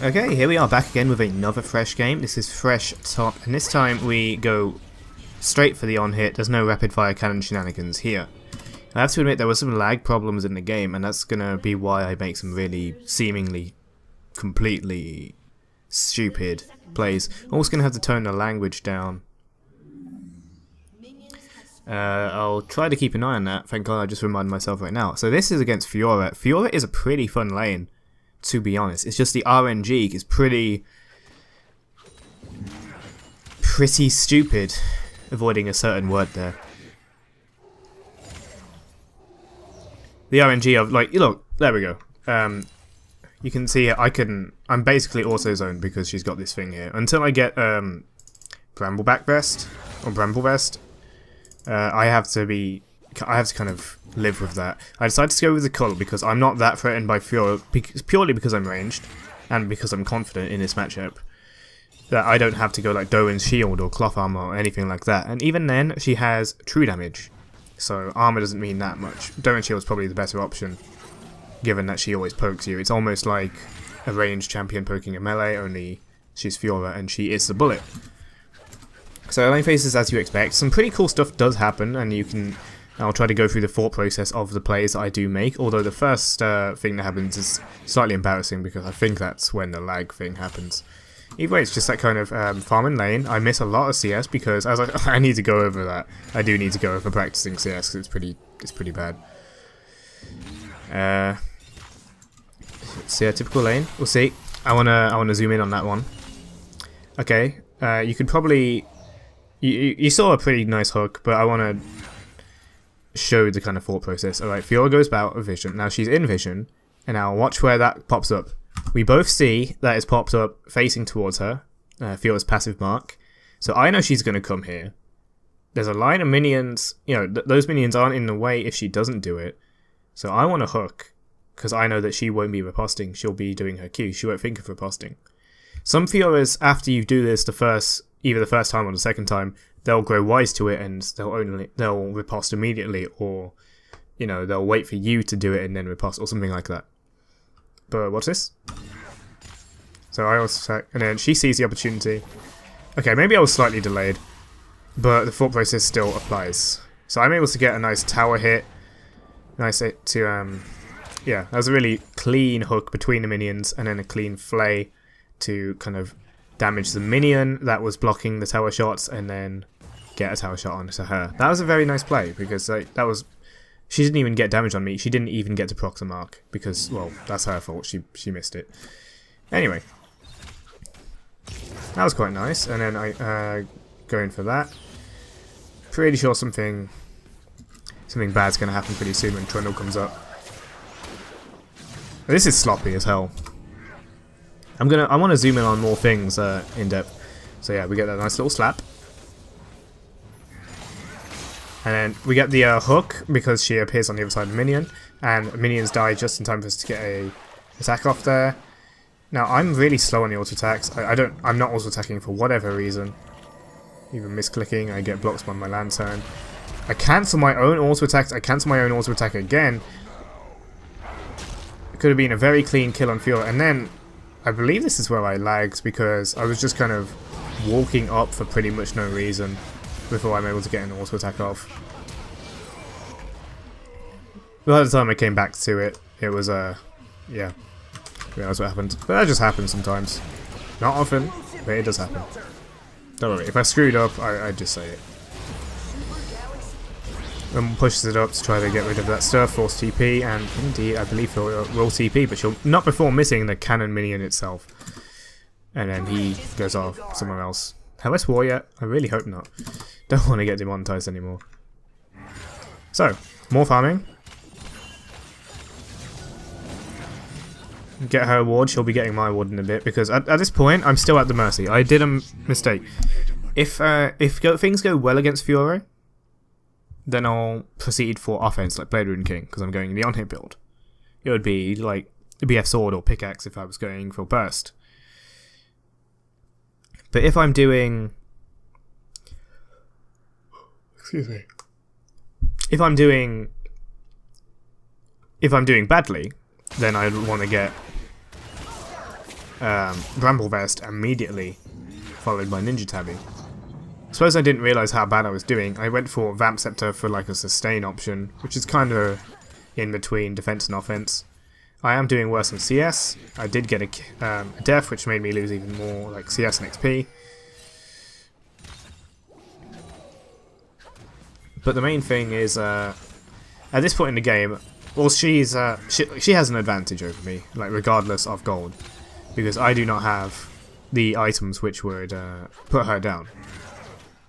Okay, here we are back again with another Thresh game. This is Thresh top, and this time we go straight for the on-hit. There's no rapid-fire cannon shenanigans here. I have to admit there were some lag problems in the game, and that's gonna be why I make some really seemingly completely stupid plays. I'm also gonna have to tone the language down. I'll try to keep an eye on that. Thank God I just reminded myself right now. So this is against Fiora. Fiora is a pretty fun lane, to be honest. It's just the RNG is pretty stupid. Avoiding a certain word there. The RNG of, like, look, there we go. You can see I'm basically auto zoned because she's got this thing here. Until I get Brambleback Vest or Bramble Vest, I have to kind of live with that. I decided to go with the cult because I'm not that threatened by Fiora, purely because I'm ranged and because I'm confident in this matchup. That I don't have to go like Doran's Shield or Cloth Armor or anything like that. And even then, she has true damage. So armor doesn't mean that much. Doran's Shield is probably the better option, given that she always pokes you. It's almost like a ranged champion poking a melee, only she's Fiora and she is the bullet. So lane phases as you expect. Some pretty cool stuff does happen, and I'll try to go through the thought process of the plays that I do make, although the first thing that happens is slightly embarrassing because I think that's when the lag thing happens. Either way, it's just that kind of farming lane. I miss a lot of CS because I need to go over that. I do need to go over practicing CS because it's pretty bad. So yeah, typical lane. We'll see. I wanna zoom in on that one. Okay, you could probably you saw a pretty nice hook, but I wanna show the kind of thought process. Alright, Fiora goes out of vision. Now she's in vision, and now watch where that pops up. We both see that it's popped up facing towards her, Fiora's passive mark. So I know she's going to come here. There's a line of minions, you know, those minions aren't in the way if she doesn't do it. So I want to hook, because I know that she won't be riposting, she'll be doing her Q, she won't think of riposting. Some Fioras, after you do this either the first time or the second time, they'll grow wise to it and they'll riposte immediately, or, you know, they'll wait for you to do it and then riposte, or something like that. But what's this? So I also attack, and then she sees the opportunity. Okay, maybe I was slightly delayed, but the thought process still applies. So I'm able to get a nice tower hit. Nice hit to, yeah, that was a really clean hook between the minions, and then a clean flay to kind of damage the minion that was blocking the tower shots, and then get a tower shot onto her. That was a very nice play, because she didn't even get damage on me. She didn't even get to proc the mark because, well, that's her fault. She missed it. Anyway, that was quite nice. And then I go in for that. Pretty sure something bad's gonna happen pretty soon when Trundle comes up. This is sloppy as hell. I want to zoom in on more things in depth. So yeah, we get that nice little slap. And then we get the hook because she appears on the other side of the minion, and minions die just in time for us to get a attack off there. Now I'm really slow on the auto attacks. I'm not auto attacking for whatever reason. Even misclicking, I get blocked by my lantern. I cancel my own auto attacks. I cancel my own auto attack again. It could have been a very clean kill on Fiora, and then I believe this is where I lagged because I was just kind of walking up for pretty much no reason before I'm able to get an auto attack off. By the time I came back to it, it was yeah, that's what happened. But that just happens sometimes. Not often, but it does happen. Don't worry, if I screwed up, I'd just say it. And pushes it up to try to get rid of that stuff, force TP, and indeed, I believe he'll roll TP, but she'll not before missing the cannon minion itself. And then he goes off somewhere else. Have I swore yet? I really hope not. Don't want to get demonetized anymore. So, more farming. Get her ward, she'll be getting my ward in a bit, because at this point, I'm still at the mercy. I did a mistake. If things go well against Fiora, then I'll proceed for offense like Blade Rune King, because I'm going the on-hit build. It would be like the BF Sword or Pickaxe if I was going for Burst. But if I'm doing... Excuse me. If I'm doing badly, then I want to get Bramble Vest immediately, followed by Ninja Tabi. I suppose I didn't realise how bad I was doing. I went for Vamp Scepter for like a sustain option, which is kind of in between defense and offense. I am doing worse in CS. I did get a death, which made me lose even more like CS and XP. But the main thing is, at this point in the game, well, she has an advantage over me, like regardless of gold, because I do not have the items which would put her down,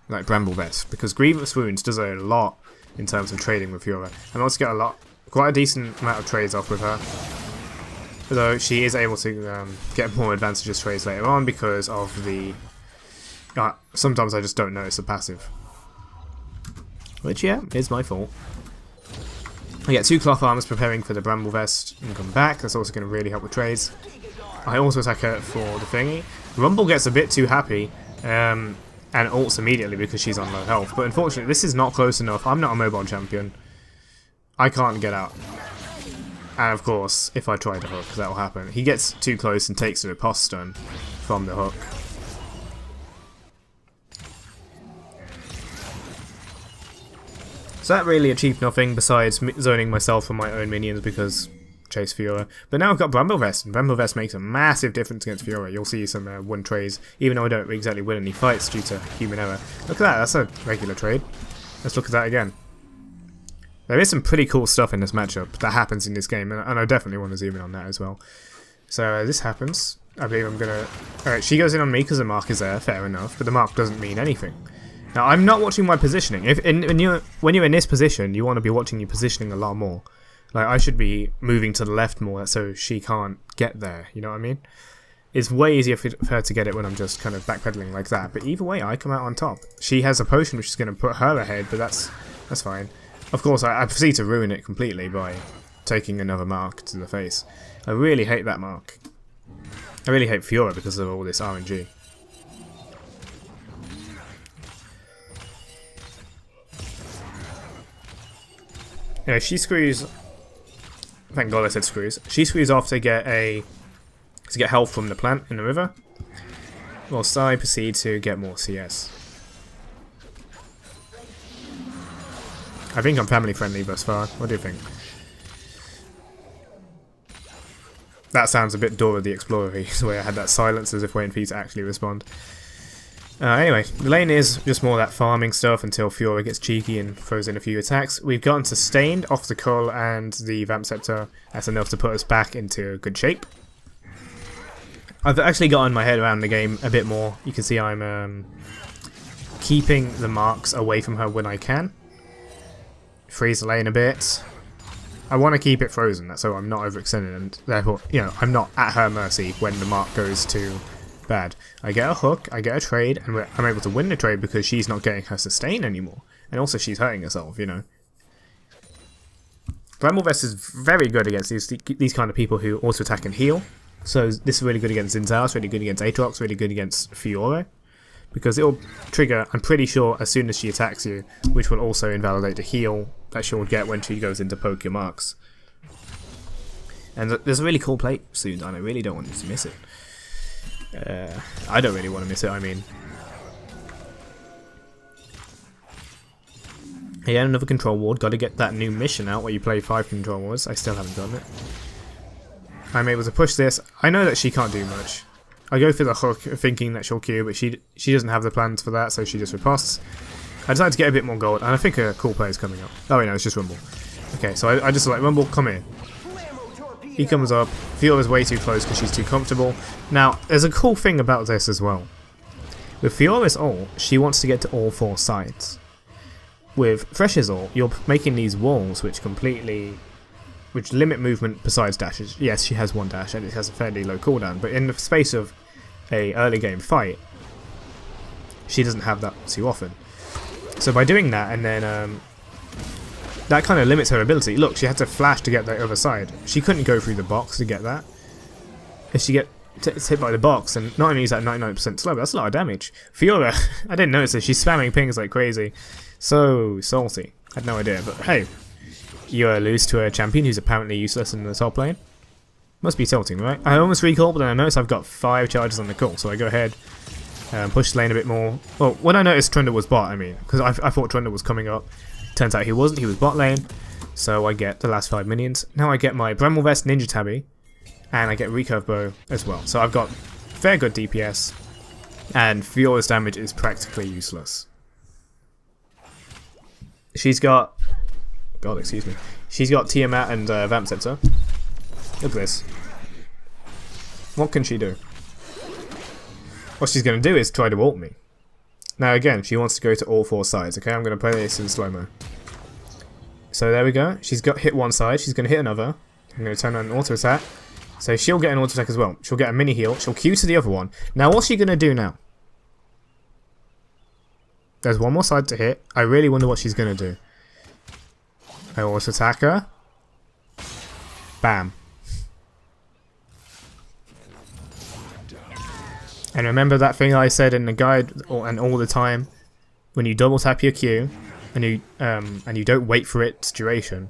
like Bramble Vest, because Grievous Wounds does a lot in terms of trading with Fiora, and also get quite a decent amount of trades off with her. Although she is able to get more advantageous trades later on because of the... sometimes I just don't notice the passive. Which, yeah, is my fault. I get 2 cloth armors preparing for the Bramble Vest and come back. That's also going to really help with trades. I also attack her for the thingy. Rumble gets a bit too happy and ults immediately because she's on low health. But unfortunately, this is not close enough. I'm not a mobile champion. I can't get out. And of course, if I try to hook, that will happen. He gets too close and takes the riposte stun from the hook. So that really achieved nothing besides zoning myself from my own minions because chase Fiora. But now I've got Bramble Vest, and Bramble Vest makes a massive difference against Fiora. You'll see some win trades, even though I don't exactly win any fights due to human error. Look at that, that's a regular trade. Let's look at that again. There is some pretty cool stuff in this matchup that happens in this game, and I definitely want to zoom in on that as well. So this happens. I believe I'm gonna... Alright, she goes in on me because the mark is there, fair enough, but the mark doesn't mean anything. Now, I'm not watching my positioning. When you're in this position, you want to be watching your positioning a lot more. Like, I should be moving to the left more so she can't get there, you know what I mean? It's way easier for her to get it when I'm just kind of backpedaling like that, but either way, I come out on top. She has a potion which is going to put her ahead, but that's fine. Of course, I proceed to ruin it completely by taking another mark to the face. I really hate that mark. I really hate Fiora because of all this RNG. Anyway, she screws. Thank God I said screws. She screws off to get health from the plant in the river, whilst I proceed to get more CS. I think I'm family friendly thus far. What do you think? That sounds a bit Dora the Explorer-y, the way I had that silence as if waiting for you to actually respond. Anyway, the lane is just more that farming stuff until Fiora gets cheeky and throws in a few attacks. We've gotten sustained off the Cull and the Vamp Scepter. That's enough to put us back into good shape. I've actually gotten my head around the game a bit more. You can see I'm keeping the marks away from her when I can. Freeze the lane a bit. I want to keep it frozen so I'm not overextended and therefore, I'm not at her mercy when the mark goes too bad. I get a hook, I get a trade, and I'm able to win the trade because she's not getting her sustain anymore. And also she's hurting herself, Bramble Vest is very good against these kind of people who also attack and heal. So this is really good against Zinzao, it's really good against Aatrox, really good against Fiora. Because it'll trigger, I'm pretty sure, as soon as she attacks you, which will also invalidate the heal that she'll get when she goes into poke your marks. And there's a really cool plate soon, and I really don't want you to miss it. I don't really want to miss it, I mean. Yeah, another control ward. Got to get that new mission out where you play 5 control wards. I still haven't done it. I'm able to push this. I know that she can't do much. I go for the hook thinking that she'll Q, but she doesn't have the plans for that, so she just riposts. I decided to get a bit more gold, and I think a cool player is coming up. Oh wait, no, it's just Rumble. Okay, so I just like, Rumble, come here. He comes up. Fiora's way too close because she's too comfortable. Now, there's a cool thing about this as well. With Fiora's ult, she wants to get to all 4 sides. With Thresh's ult, you're making these walls which limit movement besides dashes. Yes, she has 1 dash and it has a fairly low cooldown, but in the space of a early game fight, she doesn't have that too often. So by doing that, and then that kind of limits her ability. Look, she had to flash to get the other side. She couldn't go through the box to get that. If she gets hit by the box, and not only is that 99% slow, but that's a lot of damage. Fiora, I didn't notice this, she's spamming pings like crazy. So salty. I had no idea, but hey, you lose to a champion who's apparently useless in the top lane. Must be tilting, right? I almost recall, but then I notice I've got 5 charges on the call, so I go ahead and push the lane a bit more. Well, when I noticed Trundle was bot, I mean, because I thought Trundle was coming up. Turns out he wasn't, he was bot lane. So I get the last 5 minions. Now I get my Bramble Vest, Ninja Tabby, and I get Recurve Bow as well. So I've got fair good DPS, and Fiora's damage is practically useless. She's got... God, excuse me. She's got Tiamat and Vamp Scepter. Look at this. What can she do? What she's going to do is try to ult me. Now again, she wants to go to all 4 sides. Okay, I'm going to play this in slow-mo. So there we go. She's got hit one side. She's going to hit another. I'm going to turn on an auto attack. So she'll get an auto attack as well. She'll get a mini heal. She'll Q to the other one. Now what's she going to do now? There's one more side to hit. I really wonder what she's going to do. I auto attack her. Bam. And remember that thing I said in the guide and all the time, when you double tap your Q and you don't wait for its duration,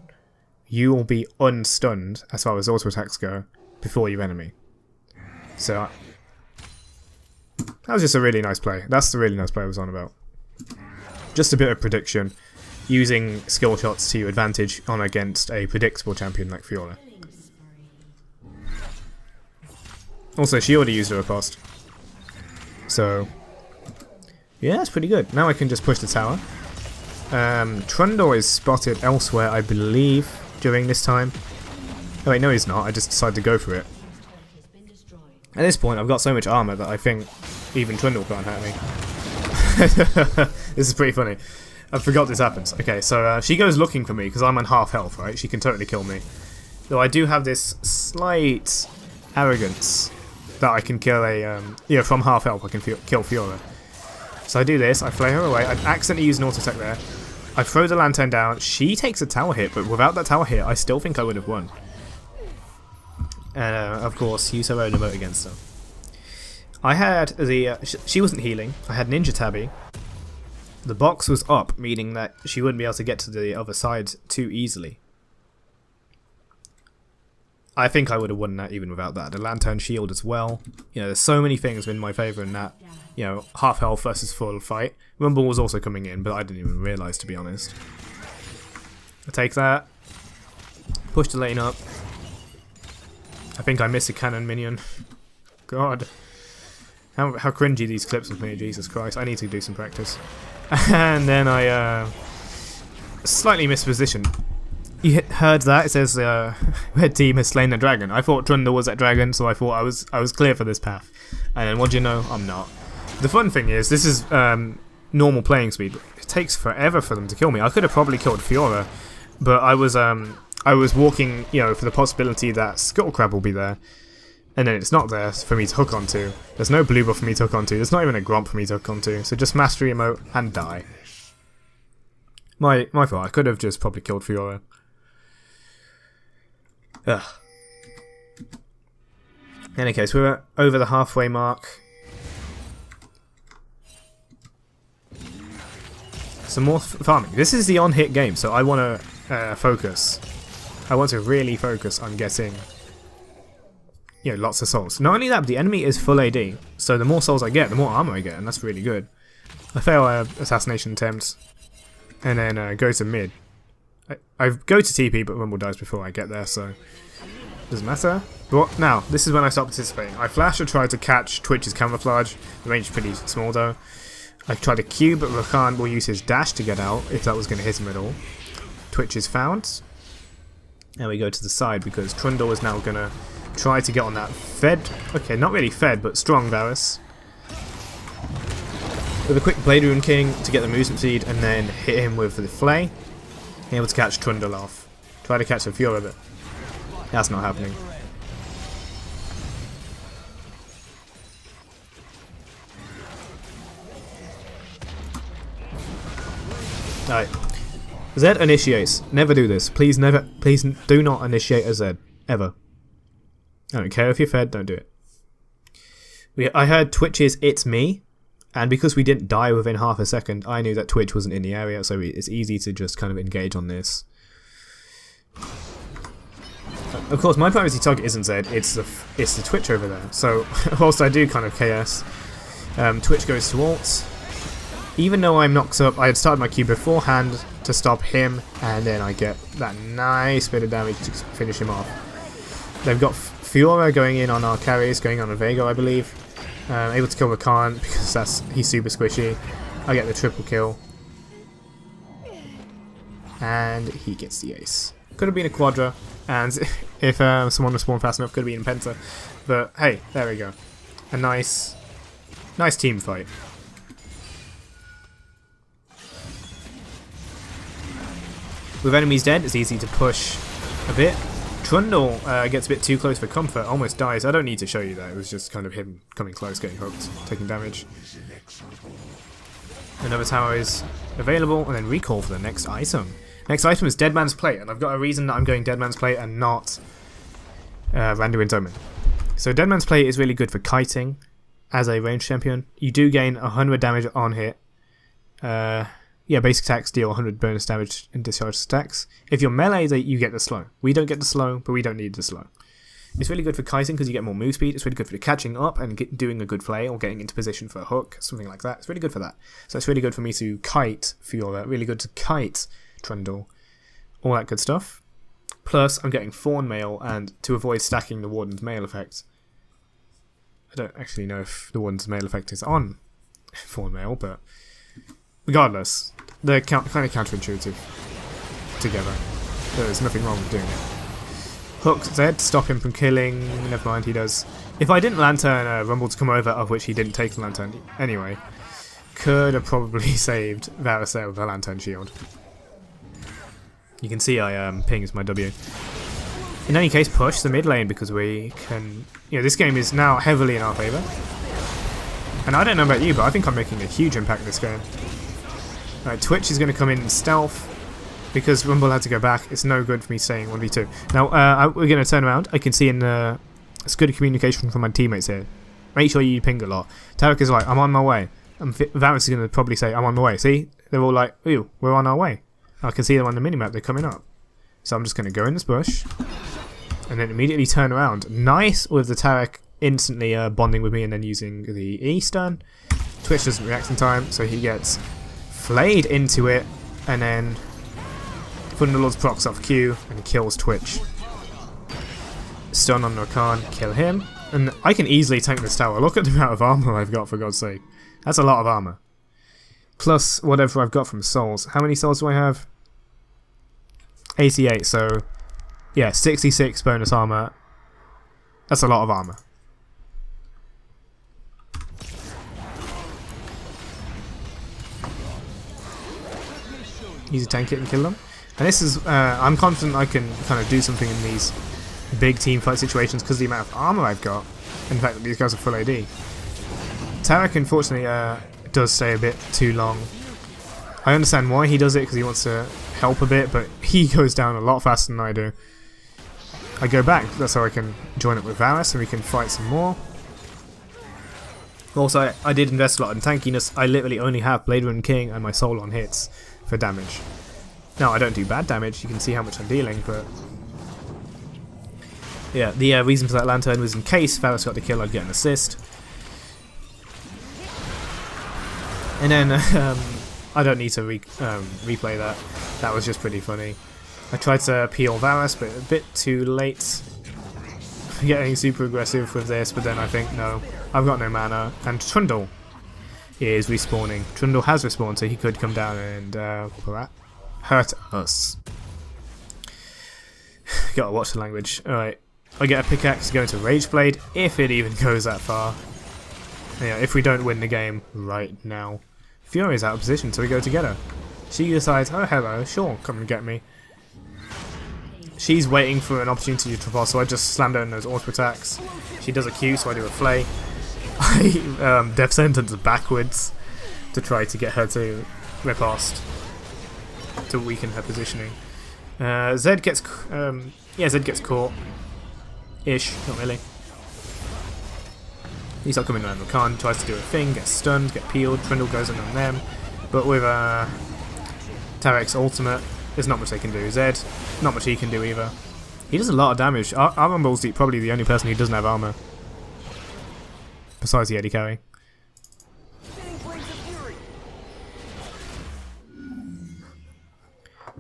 you will be unstunned as far as auto attacks go before your enemy. So that was just a really nice play. That's the really nice play I was on about. Just a bit of prediction, using skill shots to your advantage on against a predictable champion like Fiora. Also, she already used her riposte. So, yeah, it's pretty good. Now I can just push the tower. Trundle is spotted elsewhere, I believe, during this time. Oh wait, no he's not. I just decided to go for it. At this point, I've got so much armor that I think even Trundle can't hurt me. This is pretty funny. I forgot this happens. Okay, so she goes looking for me because I'm on half health, right? She can totally kill me. Though I do have this slight arrogance that I can kill a, from half health I can kill Fiora. So I do this, I flay her away, I accidentally use an auto attack there. I throw the lantern down, she takes a tower hit, but without that tower hit I still think I would have won. And of course, use her own emote against her. I had the, she wasn't healing, I had Ninja Tabby. The box was up, meaning that she wouldn't be able to get to the other side too easily. I think I would have won that even without that. The Lantern Shield as well. You know, there's so many things in my favour in that, you know, half health versus full fight. Rumble was also coming in, but I didn't even realise, to be honest. I take that. Push the lane up. I think I missed a cannon minion. God. How cringy these clips of me, Jesus Christ. I need to do some practice. And then I slightly mispositioned. You heard that? It says red team has slain the dragon. I thought Trundle was that dragon, so I thought I was clear for this path. And then what do you know? I'm not. The fun thing is, this is normal playing speed. It takes forever for them to kill me. I could have probably killed Fiora, but I was walking, you know, for the possibility that Scuttle Crab will be there, and then it's not there for me to hook onto. There's no blue buff for me to hook onto. There's not even a Gromp for me to hook onto. So just mastery emote and die. My fault. I could have just probably killed Fiora. Ugh. In any case, we're over the halfway mark. Some more farming. This is the on-hit game, so I want to focus. I want to really focus on getting, you know, lots of souls. Not only that, but the enemy is full AD, so the more souls I get, the more armor I get, and that's really good. I fail assassination attempts, and then go to mid. I go to TP, but Rumble dies before I get there, so doesn't matter. But now, this is when I start participating. I flash or try to catch Twitch's camouflage. The range is pretty small though. I try to Q, but Rakan will use his dash to get out, if that was going to hit him at all. Twitch is found. And we go to the side, because Trundle is now going to try to get on that fed, okay, not really fed, but strong Varus. With a quick Blade Rune King to get the movement speed, and then hit him with the Flay. Able to catch Trundle off. Try to catch a Fiora, but that's not happening. Alright. Zed initiates. Never do this. Please do not initiate a Zed. Ever. I don't care if you're fed, don't do it. I heard Twitch's "It's me," and because we didn't die within half a second, I knew that Twitch wasn't in the area, so it's easy to just kind of engage on this. Of course, my priority target isn't Zed, it's the Twitch over there. So, whilst I do kind of KS, Twitch goes to ult. Even though I'm knocked up, I had started my Q beforehand to stop him, and then I get that nice bit of damage to finish him off. They've got Fiora going in on our carries, going on a Vega, I believe. Able to kill Rakan because he's super squishy. I get the triple kill. And he gets the ace. Could have been a Quadra, and if someone was spawned fast enough, could have been a Penta. But hey, there we go. A nice team fight. With enemies dead, it's easy to push a bit. Trundle gets a bit too close for comfort, almost dies. I don't need to show you that, it was just kind of him coming close, getting hooked, taking damage. Another tower is available, and then recall for the next item. Next item is Dead Man's Plate, and I've got a reason that I'm going Dead Man's Plate and not Randuin's Omen. So Dead Man's Plate is really good for kiting as a ranged champion. You do gain 100 damage on hit. Yeah, basic attacks deal 100 bonus damage in discharged attacks. If you're melee, you get the slow. We don't get the slow, but we don't need the slow. It's really good for kiting because you get more move speed. It's really good for catching up and doing a good play or getting into position for a hook, something like that. It's really good for that. So it's really good for me to kite Fiora, really good to kite Trundle, all that good stuff. Plus, I'm getting Fawn Mail, and to avoid stacking the Warden's Mail effect. I don't actually know if the Warden's Mail effect is on Fawn Mail, but regardless, they're kind of counterintuitive together. There's nothing wrong with doing it. Hook Zed, stop him from killing. Never mind, he does. If I didn't Lantern Rumble to come over, of which he didn't take the Lantern anyway, could have probably saved Varus there with a Lantern shield. You can see I pings my W. In any case, push the mid lane because we can... You know, this game is now heavily in our favour. And I don't know about you, but I think I'm making a huge impact in this game. Right, Twitch is going to come in stealth because Rumble had to go back. It's no good for me staying 1v2. Now, we're going to turn around. I can see in the... It's good communication from my teammates here. Make sure you ping a lot. Tarek is like, I'm on my way. And Varus is going to probably say, I'm on my way. See? They're all like, ew, we're on our way. I can see them on the minimap, they're coming up. So I'm just going to go in this bush. And then immediately turn around. Nice with the Tarek instantly bonding with me and then using the E stun. Twitch doesn't react in time, so he gets flayed into it. And then Thunderlord's procs off Q and kills Twitch. Stun on Rakan, kill him. And I can easily tank this tower. Look at the amount of armour I've got, for God's sake. That's a lot of armour. Plus whatever I've got from souls. How many souls do I have? 88, so yeah, 66 bonus armour. That's a lot of armour. Easy tank it and kill them. And this is, I'm confident I can kind of do something in these big team fight situations because of the amount of armour I've got. In fact, these guys are full AD. Tarek, unfortunately, does stay a bit too long. I understand why he does it because he wants to help a bit, but he goes down a lot faster than I do. I go back, that's how I can join up with Varus and we can fight some more. Also, I did invest a lot in tankiness. I literally only have Blade Run King and my soul on hits for damage. Now, I don't do bad damage, you can see how much I'm dealing, but... Yeah, the reason for that Lantern was in case Varus got the kill, I'd get an assist. And then, I don't need to replay that. That was just pretty funny. I tried to peel Varus, but a bit too late. I'm getting super aggressive with this, but then I think, no, I've got no mana. And Trundle is respawning. Trundle has respawned, so he could come down and hurt us. Gotta watch the language. Alright, I get a pickaxe, go into Rage Blade, if it even goes that far. Yeah, if we don't win the game right now. Fury's out of position, so we go together. She decides, oh hello, sure, come and get me. She's waiting for an opportunity to pass, so I just slammed her in those auto attacks. She does a Q, so I do a flay. I death sentence backwards to try to get her to riposte, to weaken her positioning. Zed gets, Zed gets caught. Ish, not really. He's not coming around Rakan, tries to do a thing, gets stunned, gets peeled, Trundle goes in on them. But with Tarek's ultimate, there's not much they can do. Zed, not much he can do either. He does a lot of damage. Armor Ball's probably the only person who doesn't have armor. Besides the AD carry.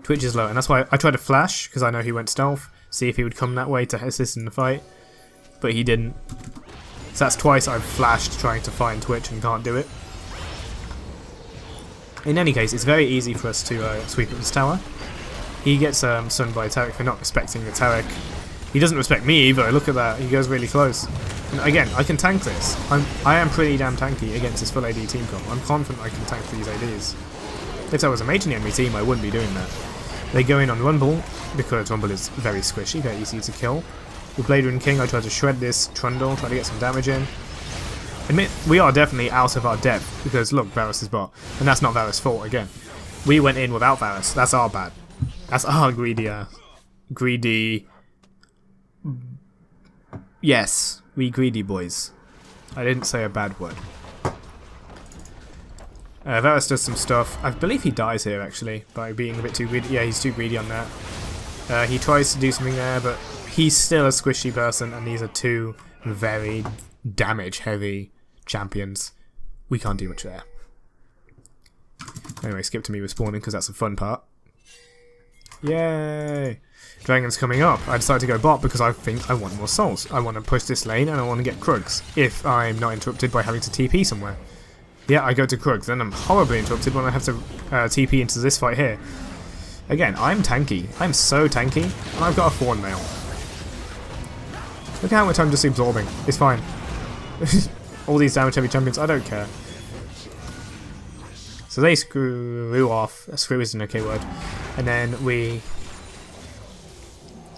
Twitch is low, and that's why I tried to flash, because I know he went stealth, see if he would come that way to assist in the fight, but he didn't. So that's twice I've flashed trying to find Twitch and can't do it. In any case, it's very easy for us to sweep up this tower. He gets stunned by Tarek for not respecting the Tarek. He doesn't respect me either, look at that, he goes really close. And again, I can tank this. I am pretty damn tanky against this full AD team comp. I'm confident I can tank these ADs. If I was a mage in the enemy team, I wouldn't be doing that. They go in on Rumble, because Rumble is very squishy, very easy to kill. With Blade Rune King, I try to shred this Trundle, try to get some damage in. Admit, we are definitely out of our depth, because look, Varus is bot. And that's not Varus' fault, again. We went in without Varus, that's our bad. That's our greedy... Yes, we greedy boys. I didn't say a bad word. Varus does some stuff. I believe he dies here actually by being a bit too greedy. Yeah, he's too greedy on that. He tries to do something there, but he's still a squishy person, and these are two very damage heavy champions. We can't do much there. Anyway, skip to me respawning because that's the fun part. Yay! Dragon's coming up. I decided to go bot because I think I want more souls. I want to push this lane and I want to get Krugs if I'm not interrupted by having to TP somewhere. Yeah, I go to Krugs, then I'm horribly interrupted when I have to TP into this fight here. Again, I'm tanky. I'm so tanky, and I've got a Thorn Mail. Look at how much I'm just absorbing. It's fine. All these damage heavy champions, I don't care. So they screw off. Screw is an okay word. And then we...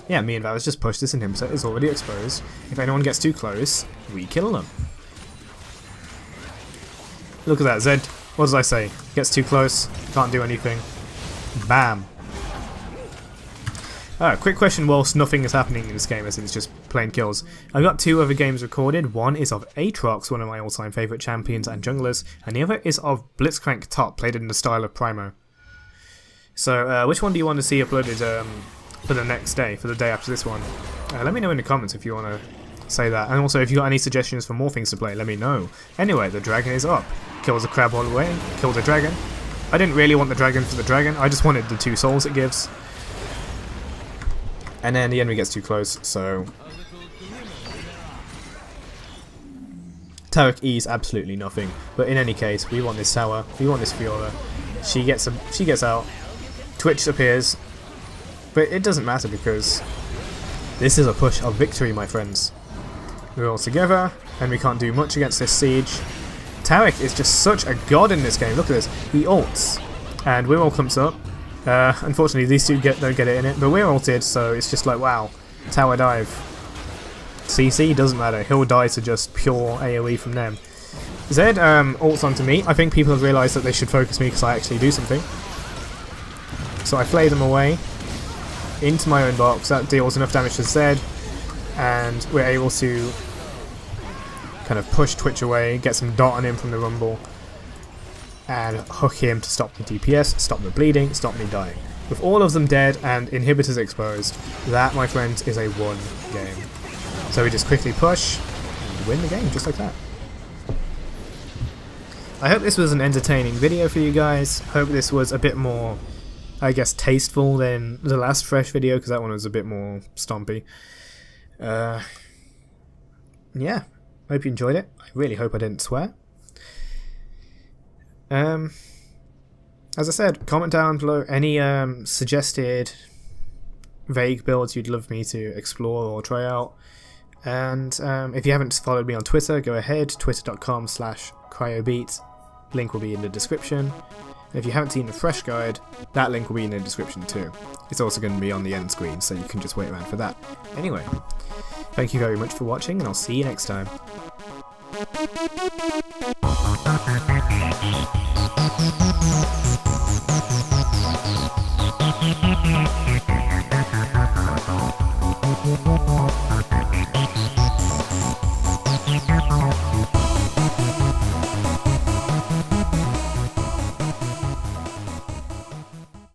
Yeah, me and Varus just push this inhibitor. It's already exposed. If anyone gets too close, we kill them. Look at that, Zed. What did I say? Gets too close, can't do anything. Bam. Quick question whilst nothing is happening in this game, as it's just plain kills. I've got two other games recorded. One is of Aatrox, one of my all-time favourite champions and junglers, and the other is of Blitzcrank Top, played in the style of Primo. So, which one do you want to see uploaded for the next day, for the day after this one? Let me know in the comments if you want to say that. And also, if you got any suggestions for more things to play, let me know. Anyway, the dragon is up. Kills the crab all the way. Kills the dragon. I didn't really want the dragon for the dragon. I just wanted the 2 souls it gives. And then the enemy gets too close, so... Tarek E's absolutely nothing. But in any case, we want this tower. We want this Fiora. She gets out. Twitch appears. But it doesn't matter because this is a push of victory, my friends. We're all together, and we can't do much against this siege. Tarek is just such a god in this game. Look at this. He ults, and Wirral comes up. Unfortunately, these two don't get it in it, but we're ulted, so it's just like, wow. Tower dive. CC doesn't matter. He'll die to just pure AoE from them. Zed ults onto me. I think people have realised that they should focus me because I actually do something. So I flay them away into my own box. That deals enough damage to Zed, and we're able to kind of push Twitch away, get some dot on him from the Rumble, and hook him to stop the DPS, stop the bleeding, stop me dying. With all of them dead and inhibitors exposed, that, my friends, is a 1 game. So we just quickly push and win the game, just like that. I hope this was an entertaining video for you guys. Hope this was a bit more, I guess, tasteful than the last Thresh video, because that one was a bit more stompy. Yeah. Hope you enjoyed it. I really hope I didn't swear. As I said, comment down below any suggested vague builds you'd love me to explore or try out. And if you haven't followed me on Twitter, go ahead, twitter.com/cryobeat. Link will be in the description. And if you haven't seen the Thresh guide, that link will be in the description too. It's also going to be on the end screen, so you can just wait around for that. Anyway, thank you very much for watching, and I'll see you next time.